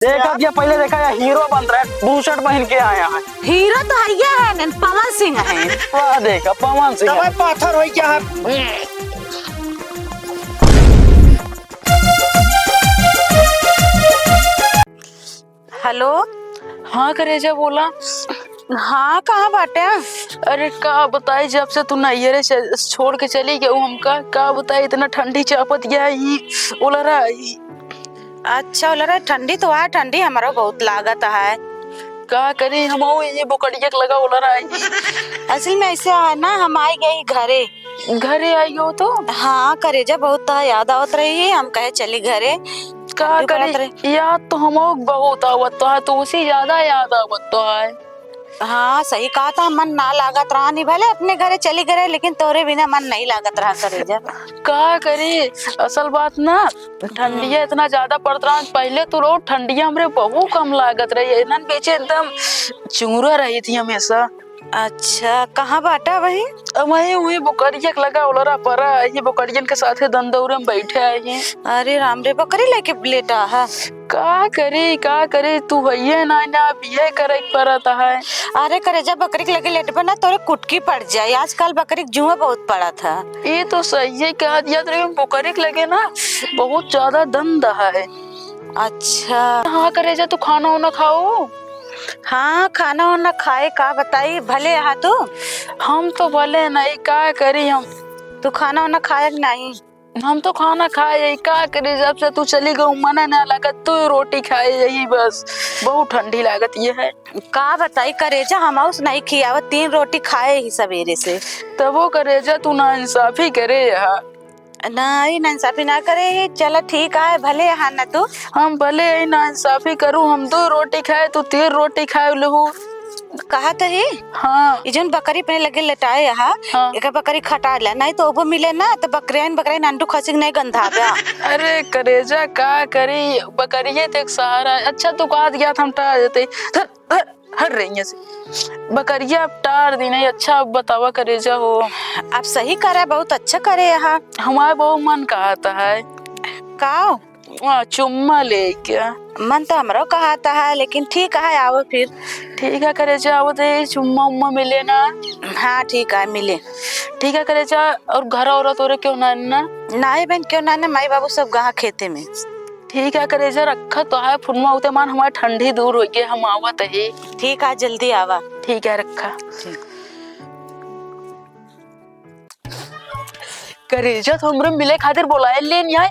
देख अब ये पहले देखा है हीरो बन रहा है, बू शर्ट पहन के आया है। हीरो तो हैया है न, पवन सिंह है। वाह देखा पवन सिंह दवाई पाथर हो क्या है। हेलो। हाँ करेजा बोला। हाँ कहाँ बाटे? अरे का बताई, जब से तू नैयरे छोड़ के चली गई हमका, का बताई इतना ठंडी चापत गया ही बोला रहा। अच्छा बोला रहा ठंडी तो है, ठंडी हमारा बहुत लागत है। का करी हम ये बोकड़िया लगा बोला रहा। असल में ऐसे है ना, हम आई गई घरे आई हो तो हाँ करेजा बहुत याद आवत रही है, हम कहे चली घरे। का करे याद तो हम बहुत आवत तो है, तो उसी ज्यादा याद आवत तो है। हाँ सही कहा था, मन ना लागत रहा नहीं, भले अपने घरे चली गए लेकिन तोरे बिना मन नहीं लागत रहा करेजा। का करी असल बात ना, ठंडिया इतना ज्यादा पड़त रहा। पहले तो रोज ठंडिया हमरे बहुत कम लागत रही है, इधर पीछे एकदम चुंगरा रही थी हमेशा। अच्छा कहाँ बाटा वही? वही बोकरिया लगा उलरा परा, ये बोकरियन के साथे दंदौरे में बैठे आए हैं। अरे राम रे, बकरी लेके लेटा है। का करे तू भैया ना ये करे पड़ता है। अरे करेजा बकरी के लगे लेटे पर ना तोरे कुटकी पड़ जाए, आजकल बकरी जुआ बहुत पड़ा था। ये तो सही है, कह दिया तेरे बोकरी के लगे ना बहुत ज्यादा दंद है। अच्छा हाँ करेजा तू खाना वाना खाओ। हाँ खाना वाना खाए, का बताई भले यहाँ तो हम तो भले नहीं, का करी हम। तू खाना वाना खाए नहीं? हम तो खाना खाए, का करी जब से तू चली गई मना ना लागत, तू रोटी खाए यही बस, बहुत ठंडी लागत ये है। का बताई करेजा, हम उस नहीं खियावत, 3 रोटी खाए ही सवेरे से। तब वो करेजा तू ना इंसाफी करे यहाँ। नहीं इंसाफी ना करे, चलो ठीक है भले यहाँ न तू। हम भले ही ना इंसाफी करूँ, हम 2 रोटी खाए तू 3 रोटी खाए लहू। कहा तो ही हाँ इजन बकरी पे लगे लटाए यहाँ। हाँ। एक बकरी खटा ले, नहीं तो वो मिले ना तो बकरियां अंडू खसी नहीं गंधा गया। अरे करेजा का करी, बकरिये तो एक सहारा। अच्छा तू कहा दिया था हम टार देते, हट रही से बकरिया अब टार दी नहीं। अच्छा बतावा करेजा हो। अब सही करे, बहुत अच्छा करे यहाँ। हमारे बहुत मन कहता है का चुम्मा ले क्या। मन तो हमरो कहता है, लेकिन ठीक है आओ फिर। ठीक है करेजा, आओ तो चुम्मा उम्मा मिले ना। हाँ ठीक है मिले। ठीक है करेजा, और घर औरत और क्यों ना नहीं बहन क्यों ना, माई बाबू सब गहा खेते में। ठीक है करेजा, रखा तो है फुनमा उते मान हमारी ठंडी दूर हो गई, हम आवत है। ठीक है जल्दी आवा। ठीक है रखा। करेजा तो हमरे मिले खातिर बुलाए ले नहीं आए।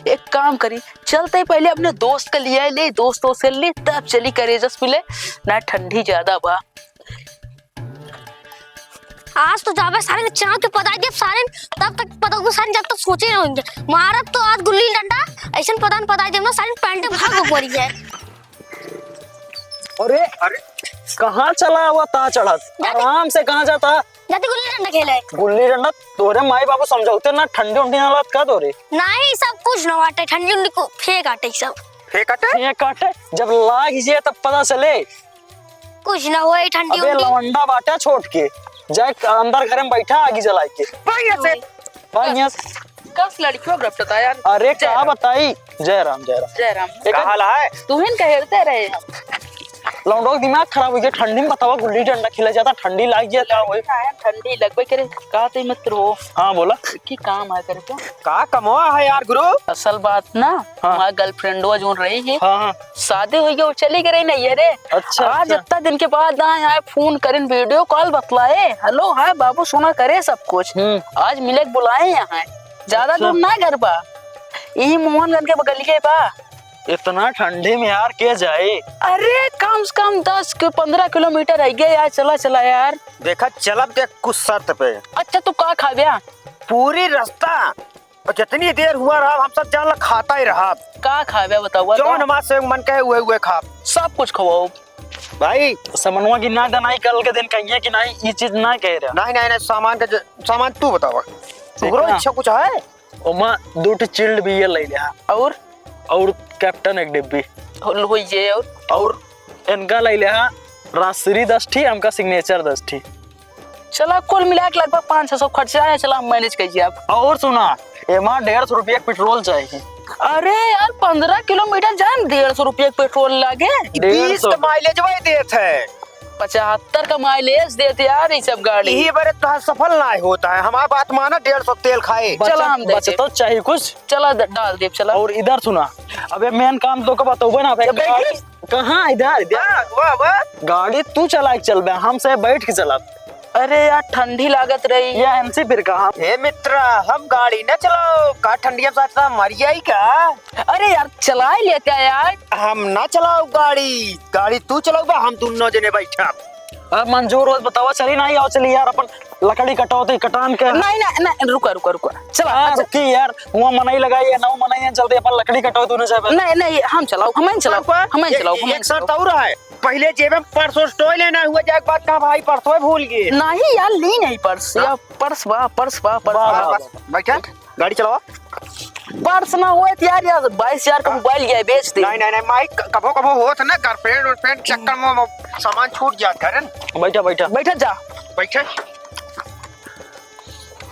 एक काम करी, चलते पहले अपने दोस्त के लिए ले, दोस्तों से ले तब चली करेजा मिले ना, ठंडी ज्यादा बा। आज तो जावे सारे चाँव के पता है, सारे तब तक पता होगा, सारे जब तक सोचे नहीं होंगे मारत तो आज गुल्ली डंडा ऐसा पता है, सारे पैंटे भाग पड़ी है। अरे कहाँ चला हुआ ता चढ़त, आराम से कहाँ जाता जाते गुल्ली डंडा खेले। गुल्ली डंडा तोरे माई बाबू समझौते ना, ठंडी उंडी ना लत का तोरे। नहीं सब कुछ न वाटे, ठंडी उंडी को फेंक आटे सब। ये काटे जब लाग जाए तब पता चले। कुछ ना हुआ ठंडी अबे उंडी। लवंडा बाटा छोड़ के जाए अंदर घर में बैठा आगे जला के भाई कस लड़कियों रपटा यार। अरे क्या बताई। जय राम जय राम जय राम। क्या हाल है? तू हिन कहते रहे लौंडो दिमाग खराब हो गया, ठंडी में बतावा गुल्ली डंडा खेला जाता, ठंडी लाग गया क्या हुई? ठंडी लगबे करे का ते मित्र हो। हाँ बोला की काम है करे तो का कमवा है यार गुरु। असल बात ना, हाँ। हमारा गर्लफ्रेंड वो जो रही है, हाँ शादी हो गई, वो चली गई नहीं है रे। अच्छा आज इतना दिन के बाद आए फोन करें, वीडियो कॉल बतलाए, हेलो हाय बाबू सोना करे सब कुछ। आज मिले बुलाए यहाँ, ज्यादा दूर ना घर बा, यही मोहनगंज के बगल के बा। इतना ठंडी में यार क्या जाए? अरे कम से कम 10-15 किलोमीटर रह गया यार, चला यार। देखा चलब देख कुछ शर्त पे। अच्छा तू का खा गया? पूरी रास्ता और जितनी देर हुआ रहा हम सब जान खाता ही रहा। का खा गया बताओ? जो हमारे से मन कहे हुए खा, सब कुछ खवाओ भाई। समनवा की ना दनाई कल के दिन कहिए कि नहीं ये चीज ना कह रहा। नहीं सामान तू बतावा, इच्छा कुछ है? ओमा 2 चिल्ड बियर ले लिया, और कैप्टन एक डिब्बी हो ये, और इनका ले लिया रासरी 10 ठी, हमका सिग्नेचर 10 ठी। चला कुल मिला के लगभग 500-600 खर्चा है, चला हम मैनेज कीजिए आप। और सुना एमा 150 रुपया पेट्रोल चाहिए। अरे यार 15 किलोमीटर जाए 150 रुपये पेट्रोल लागे। 20 का माइलेज वही देत है। 75 का माइलेज देते यार ये सब गाड़ी। यही बारे तो सफल ना होता है। हमारा बात माना 150 तेल खाए। चला हम दे बचत तो चाहिए कुछ। चला डाल दे चला। और इधर सुना, अबे मेन काम तो का बताओ ना। कहाँ इधर इधर वाह वाह। गाड़ी तू चला के चल बे, हमसे बैठ के चला। अरे यार ठंडी लागत रही। ये हमसे फिर कहा हे मित्र, हम गाड़ी न चलाओ का ठंडिया साथ मर जाई का। अरे यार चला ही ले क्या यार। हम ना चलाओ गाड़ी, गाड़ी तू चलाओ बा, हम दोनों जने बैठा। अब मंजूर हो बतावा चली ना आओ चली यार, अपन लकड़ी कटौती कटान के। नहीं नहीं नहीं रुका रुका रुका चला। हाँ, रुकी यार, वहाँ मनाई लगाई है ना मनाई है, चलते अपन लकड़ी कटौती होने से नहीं नहीं हम चलाओ हमें चलाओ हमें चलाओ हमें एक शर्त और है, पहले जेब में परसों स्टोर लेना हुआ जाए बात का भाई परसों भूल गए। नहीं यार ली नहीं पर्स या पर्स बा बैठा गाड़ी चलाओ। पर्स ना हुए तो यार 22,000 का मोबाइल गया बेच दे। नहीं नहीं नहीं माइक कभो कभो हो था ना, गर्लफ्रेंड और फ्रेंड चक्कर में सामान छूट जाता है। बैठा बैठा बैठा जा बैठे।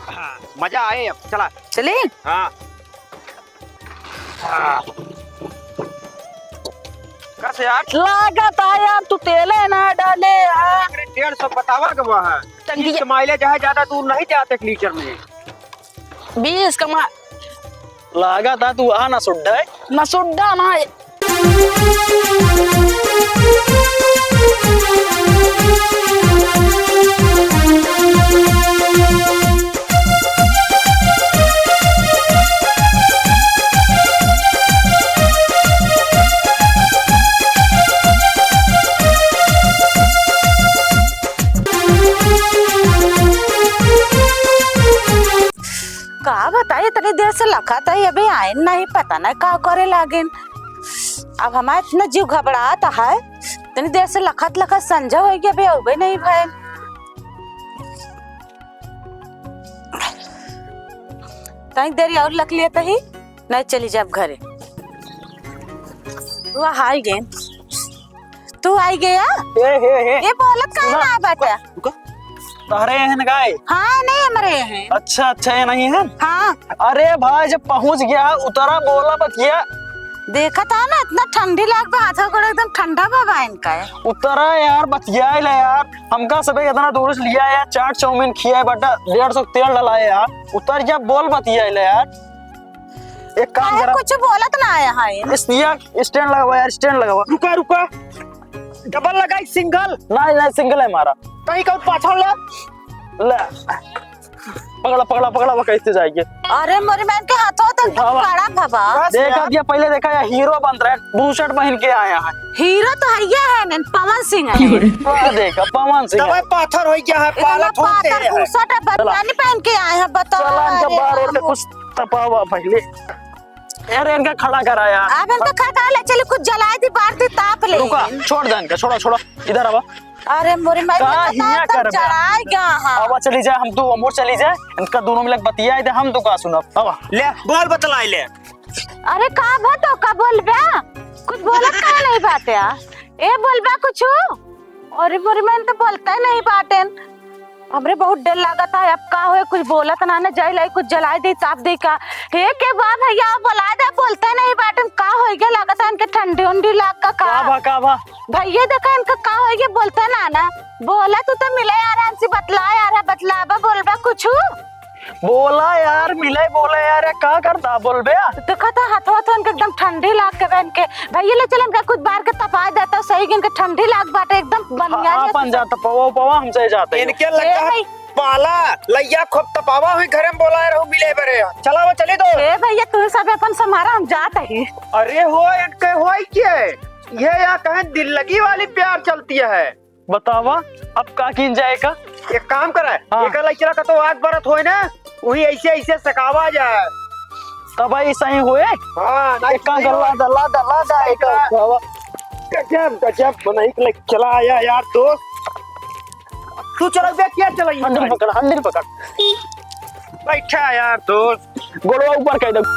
हाँ, मजा आए अब चला चले। हाँ कैसे यार लागत है यार तू तेले ना डाले यार। 150 बतावा के वहाँ टंकी के माइलेज है, ज्यादा दूर नहीं जाते एक लीटर में। 20 का लगा था तू आ ना सुड्ढा है ना सुड्डा ना। का बताइए इतनी देर से लखा था अभी आए नहीं, पता नहीं का करे लागे। अब हमारा इतना जीव घबराता है, इतनी देर से लखत लखत संजा हो गया, अभी अबे नहीं भाई। तनी देरी और लग लिया तो ही नहीं चली जाब घरे। तू आई गए, तू आई गया हे ये बोलत का ना बेटा। तहरे हैं गाय। हाँ नहीं हमारे हैं। अच्छा अच्छा ये नहीं है। हाँ अरे भाई जब पहुंच गया उतरा बोला बतिया, देखा था ना इतना ठंडी लाग बा, हाथा को एकदम ठंडा बाबा इनका है। उतरा यार बतिया ले यार, हमका सबे इतना दूर से लिया यार, चाट चाउमीन खिया बटा 150 तेल डलाए यार। उतर जा बोल बतिया ले यार। एक काम करा, कुछ बोलत ना आया है। स्टैंड लगवा यार, स्टैंड लगवा। रुका रुका डबल लगाई सिंगल नहीं नहीं सिंगल है हमारा। कहीं का पाछड़ ले ले पकड़ा पकड़ा पकड़ा वो कैसे जाएगी। अरे मोरे मैन के हाथों तक बड़ा बाबा। देखा क्या पहले देखा या हीरो बन रहा है, बू शर्ट पहन के आया है। हीरो तो है ये है न, पवन सिंह है। देखा पवन सिंह दवाई पाथर हो गया है, पाला ठोकते हैं। बूशर्ट बनियानी पहन के आए हैं, बताओ। चला इनका बाहर और के कुछ तपावा पहले यार, इनका खड़ा करा यार। अब इनका खड़ा ले चले, कुछ जलाए दी बाहर दी ताप ले। रुका छोड़ दे इनका, छोड़ा छोड़ा इधर आवा। अरे मोरे मैन हिया कर जलाए गया हां। आवा चली जाए, हम तो अमोर चली जाए, इनका दोनों मिलक बतिया इधर, हम तो का सुनब। आवा ले बोल बतलाई ले। अरे का बात हो, का बोल बे कुछ बोलत का नहीं बात यार। ए बोल बे कुछ। अरे मोरे मैन तो बोलता ही नहीं बातें, हमरे बहुत डर लागत है। अब का होए कुछ बोलत ना ना जाई लाई, कुछ जलाए दे ताप दे का। हे के बा भैया बुला दे, बोलते नहीं बाटन का होए गया, लागत है इनके ठंडी उंडी लाग का का भा भैया देखा इनका का होए गया, बोलते ना ना बोला तू तो मिले आराम से बतला यार, बतलाबा बोलबा कुछ। बोला यार मिले बोला यार, का करता बोल बे। देखा था हाथवा तो इनके एकदम ठंडी लाग के बहन के भैया ले चलन का कुछ बाहर के तपा देता सही, इनके ठंडी लाग बाटे एकदम बनिया। अपन जाता पवा पवा हमसे जाते इनके लगता है पाला लैया खूब तपावा हुई घर में बोला रहूं मिले बरे। चला वो चले दो। ए भैया तू सब अपन समारा, हम जाते ही। अरे हो इनके होई क्या ये या कहें दिल लगी वाली प्यार चलती है। बतावा अब का किन जाएगा। एक काम करे, हाँ। एक लइका का तो आग बरत होए ना, वही ऐसे ऐसे सकावा जाए तब भाई सही हुए। हां ना एक काम कर ला दला दला दा एक गजब गजब बनाई के चला आया यार दोस्त। तू चला बे क्या चला हंडिल पकड़ बैठा यार दोस्त, गोड़वा ऊपर कर दे।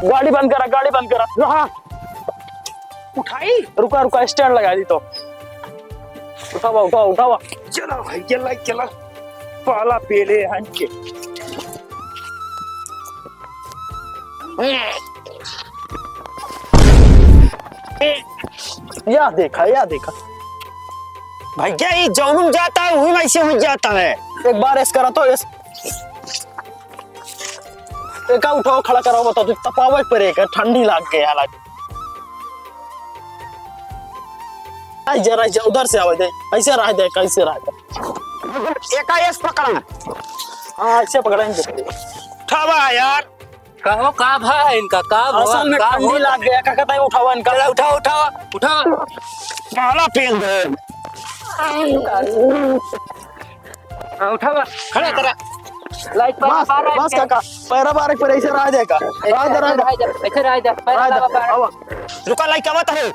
गाड़ी बंद करा, गाड़ी बंद करा। रहा उठाई। रुका रुका, स्टैंड लगा दी तो। उठावा उठावा उठावा। चला भाई चला चला, पाला पेले हंस के। या देखा, या देखा। भैया ये जौन जाता है वही वैसे हो जाता है। एक बार ऐसे करा तो इस एक उठाओ, खड़ा कराओ, बताओ तो तपावे पर एक ठंडी लाग गई हालांकि। आई जरा उधर से आवे दे, ऐसे रह दे, कैसे रह दे। एक आयस पकड़ा। हाँ ऐसे पकड़ेंगे। उठावा यार। कहो का भाई इनका का असल में ठंडी लाग गया, क्या कहता है उठावा इनका। उठाओ उठाओ उठाओ। पाला पेल दे। उठावा, खड़ा करा। लाइट बस बस काका, पैरा बारे पर ऐसे रह जाएगा। रह दे, रह दे, ऐसे रह जा। रह दे। आवा। रुका लाइक आवत है।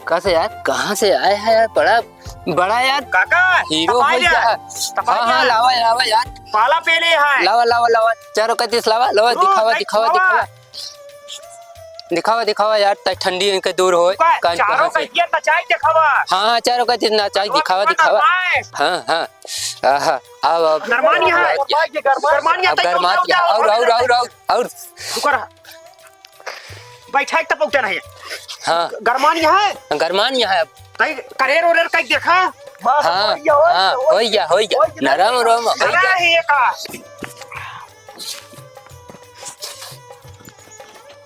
कैसे यार, कहाँ से आए हैं यार? बड़ा बड़ा यार काका हीरो हो गया। हाँ हाँ, लावा लावा यार, पाला पेले है। लावा लावा लावा, चारों का तीस लावा लावा। दिखावा दिखावा दिखावा दिखावा दिखावा यार, ताकि ठंडी इनके दूर हो। चारों का ये बचाई दिखावा। हाँ चारों का तीस नाचाई दिखावा दिखावा। हाँ हाँ हाँ, आओ आओ। गरमानी है। गरमानी अब गरमात क्या? और रुका रहा। बैठा तब उठा नहीं। हाँ गरमानी है। गरमान यहाँ है अब। कहीं करेर ओरेर कहीं देखा। हाँ हाँ, हो गया नरम नरम हो अरे गया। ये का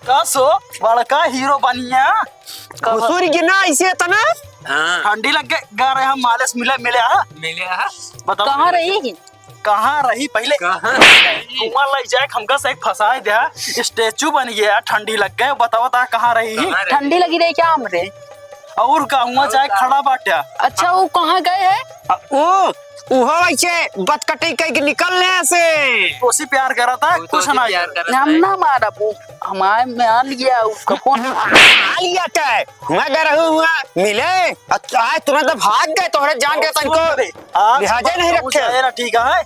कासो बड़का हीरो बनिया। घुसूरी गिना ऐसे तना। हाँ ठंडी लग गए, गा रहे हम मालिश मिले हाँ। मिले हाँ। बताओ कहाँ रही? कहाँ रही पहले? कहाँ घुमा ले जाए, हमका से एक फंसाए दिया, स्टेचू बन गया, ठंडी लग गए। बताओ ता कहाँ रही? ठंडी लगी रही क्या हमरे? और कहूँगा चाहे खड़ा बाट्या। अच्छा वो कहाँ गए है? ओ उहो ऐसे बतकटी कहीं निकलने से। उसी प्यार करा था, कुछ ना हम ना मारा वो हमारे मान लिया उसका फोन। लिया क्या मैं गया हुआ मिले आज तुरंत भाग गए। तोहरे जान के तनको लिहाजे नहीं रखे। ठीक है,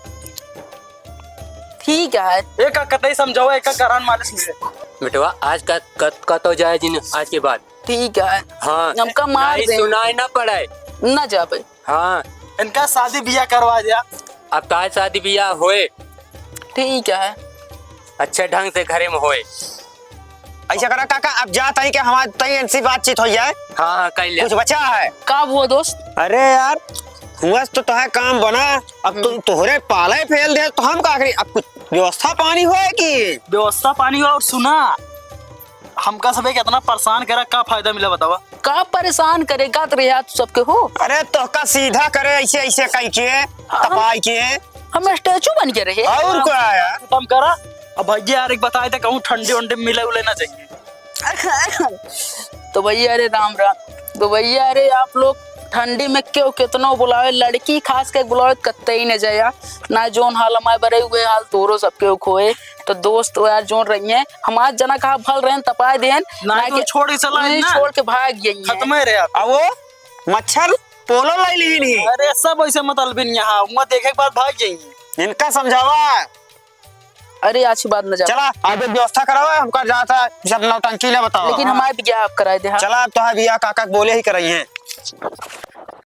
ठीक है। एक कतई समझाओ, एक करान मालिश मिले। बेटवा आज का तो जाए जिन आज के बाद। ठीक है हाँ हमका मार नहीं दे, सुनाई ना पड़े। ना जा भाई। हाँ इनका शादी बियाह करवा दिया। अब ताज शादी बियाह होए, ठीक है अच्छे ढंग से घरे में होए। ऐसा करा काका, अब जा तई के हमारे तई इनसी बातचीत हो जाए। हाँ हाँ कर लिया। कुछ बचा है? का हुआ दोस्त? अरे यार हुआ तो तुहे काम बना, अब तुम तोहरे पाले फेल दे तो हम का करी? अब कुछ व्यवस्था पानी होए की व्यवस्था पानी हुआ। और सुना, हमका सब कितना परेशान करा, क्या फायदा मिला बतावा? का परेशान करेगा तो रिया सबके हो। अरे तो का सीधा करे ऐसे ऐसे कई के तपाई के। हम स्टेचू बन के रहे। और क्या है? खत्म करा। अब भैया यार एक बताए थे, कहूँ ठंडे वंडे मिले उले ना चाहिए। तो भैया अरे राम राम। तो भैया अरे आप लोग ठंडी में क्यों कितना बुलावे? लड़की खास के बुलावे कत्ते न जाया ना। जोन हाल हमारे बड़े हुए हाल तोरो सबके खोए। तो दोस्त यार जोन रही है हमारे जना कहा भल रहे तपाए देन ना तो छोड़ के चला है ना। छोड़ के भाग गई खत्म है रे यार। अब वो मच्छर पोलो लाई ली नहीं। अरे सब ऐसे मतलब यहाँ वहाँ देखे के बाद भाग जाएंगे। इनका समझावा। अरे अच्छी बात न जा। चला आगे व्यवस्था करावा, हमका जाता है सब नौटंकी ले बताओ। लेकिन हमारे बियाह आप कराए दे। हाँ। चला अब तो बिया काका बोले ही कराई है।